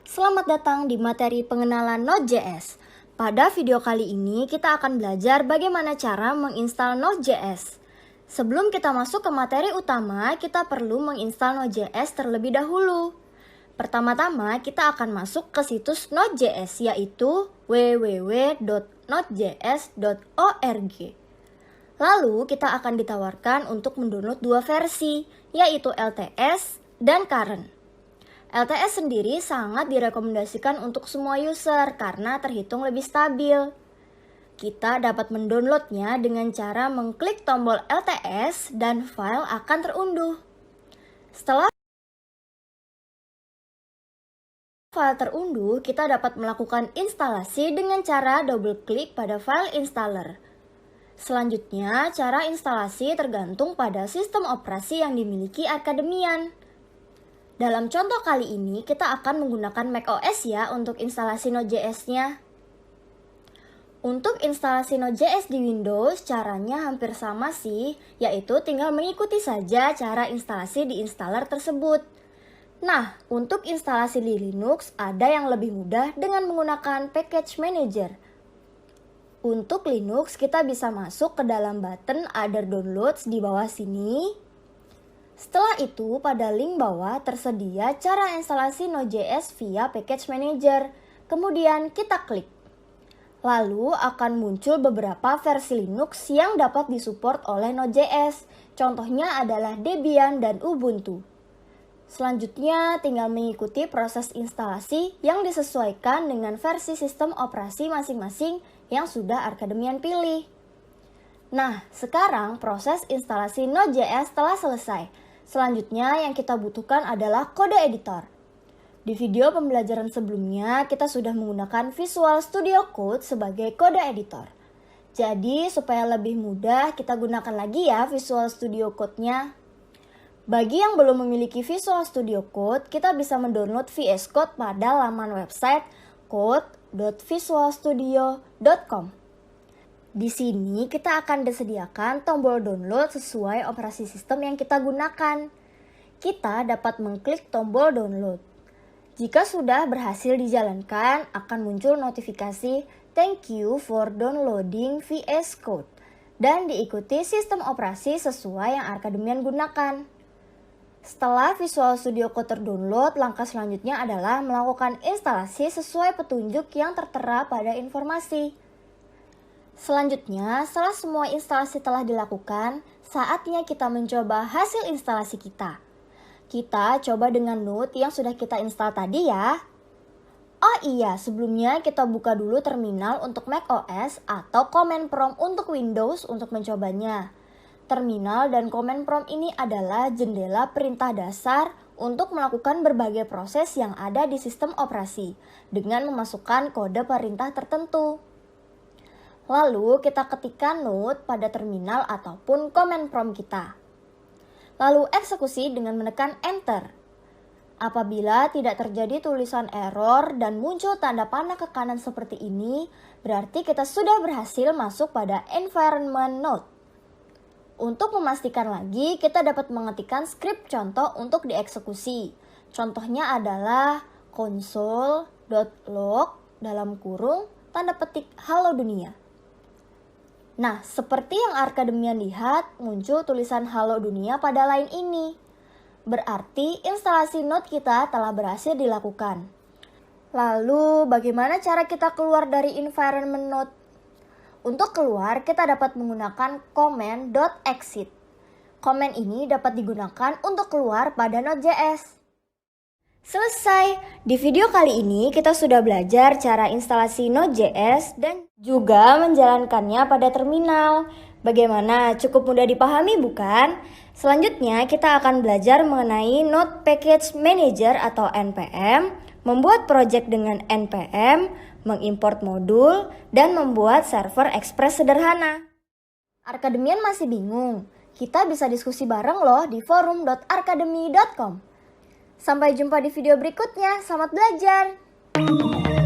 Selamat datang di materi pengenalan Node.js. Pada video kali ini kita akan belajar bagaimana cara menginstal Node.js. Sebelum kita masuk ke materi utama, kita perlu menginstal Node.js terlebih dahulu. Pertama-tama kita akan masuk ke situs Node.js, yaitu www.nodejs.org. Lalu kita akan ditawarkan untuk mendownload dua versi, yaitu LTS dan Current. LTS sendiri sangat direkomendasikan untuk semua user karena terhitung lebih stabil. Kita dapat mendownloadnya dengan cara mengklik tombol LTS dan file akan terunduh. Setelah file terunduh, kita dapat melakukan instalasi dengan cara double klik pada file installer. Selanjutnya, cara instalasi tergantung pada sistem operasi yang dimiliki akademian. Dalam contoh kali ini, kita akan menggunakan macOS ya untuk instalasi Node.js-nya. Untuk instalasi Node.js di Windows, caranya hampir sama sih, yaitu tinggal mengikuti saja cara instalasi di installer tersebut. Nah, untuk instalasi di Linux, ada yang lebih mudah dengan menggunakan Package Manager. Untuk Linux, kita bisa masuk ke dalam button Other Downloads di bawah sini. Setelah itu, pada link bawah tersedia cara instalasi Node.js via Package Manager. Kemudian kita klik. Lalu akan muncul beberapa versi Linux yang dapat disupport oleh Node.js. Contohnya adalah Debian dan Ubuntu. Selanjutnya, tinggal mengikuti proses instalasi yang disesuaikan dengan versi sistem operasi masing-masing yang sudah akademian pilih. Nah, sekarang proses instalasi Node.js telah selesai. Selanjutnya yang kita butuhkan adalah kode editor. Di video pembelajaran sebelumnya, kita sudah menggunakan Visual Studio Code sebagai kode editor. Jadi, supaya lebih mudah, kita gunakan lagi ya Visual Studio Code-nya. Bagi yang belum memiliki Visual Studio Code, kita bisa mendownload VS Code pada laman website code.visualstudio.com. Di sini kita akan disediakan tombol download sesuai operasi sistem yang kita gunakan. Kita dapat mengklik tombol download. Jika sudah berhasil dijalankan, akan muncul notifikasi "Thank you for downloading VS Code" dan diikuti sistem operasi sesuai yang akademian gunakan. Setelah Visual Studio Code terdownload, langkah selanjutnya adalah melakukan instalasi sesuai petunjuk yang tertera pada informasi. Selanjutnya, setelah semua instalasi telah dilakukan, saatnya kita mencoba hasil instalasi kita. Kita coba dengan Node yang sudah kita install tadi ya. Oh iya, sebelumnya kita buka dulu terminal untuk macOS atau Command Prompt untuk Windows untuk mencobanya. Terminal dan Command Prompt ini adalah jendela perintah dasar untuk melakukan berbagai proses yang ada di sistem operasi dengan memasukkan kode perintah tertentu. Lalu kita ketikkan Node pada terminal ataupun Command Prompt kita. Lalu eksekusi dengan menekan Enter. Apabila tidak terjadi tulisan error dan muncul tanda panah ke kanan seperti ini, berarti kita sudah berhasil masuk pada environment Node. Untuk memastikan lagi, kita dapat mengetikkan script contoh untuk dieksekusi. Contohnya adalah console.log "halo dunia". Nah, seperti yang akademian lihat, muncul tulisan "Halo Dunia" pada line ini. Berarti instalasi Node kita telah berhasil dilakukan. Lalu, bagaimana cara kita keluar dari environment Node? Untuk keluar, kita dapat menggunakan command.exit. Command ini dapat digunakan untuk keluar pada Node.js. Selesai! Di video kali ini kita sudah belajar cara instalasi Node.js dan juga menjalankannya pada terminal. Bagaimana? Cukup mudah dipahami bukan? Selanjutnya kita akan belajar mengenai Node Package Manager atau NPM, membuat project dengan NPM, mengimport modul, dan membuat server Express sederhana. Akademian masih bingung? Kita bisa diskusi bareng loh di forum.arkademi.com. Sampai jumpa di video berikutnya. Selamat belajar!